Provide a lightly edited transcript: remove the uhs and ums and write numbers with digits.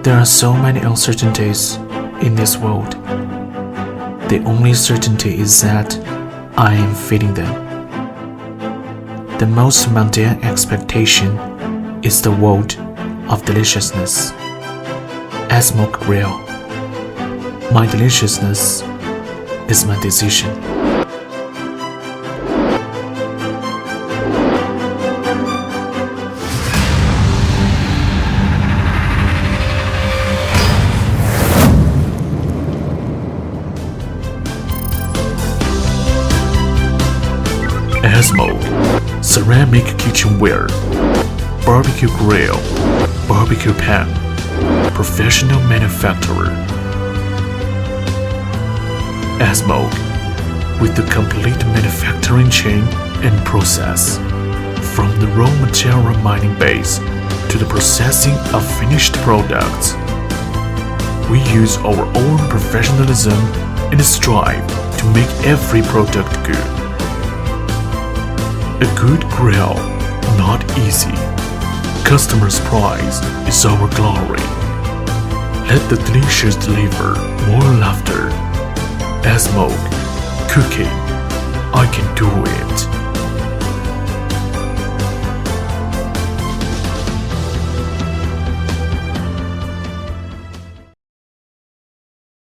There are so many uncertainties in this world. The only certainty is that I am feeding them. The most mundane expectation is the world of deliciousness. Esmog Grill. My deliciousness is my decision. Esmog ceramic kitchenware, barbecue grill, barbecue pan, professional manufacturer. Esmog, with the complete manufacturing chain and process, from the raw material mining base to the processing of finished products. We use our own professionalism and strive to make every product good. A good grill, not easy. Customer's prize is our glory. Let the delicious deliver more laughter. Esmog, cooking, I can do it.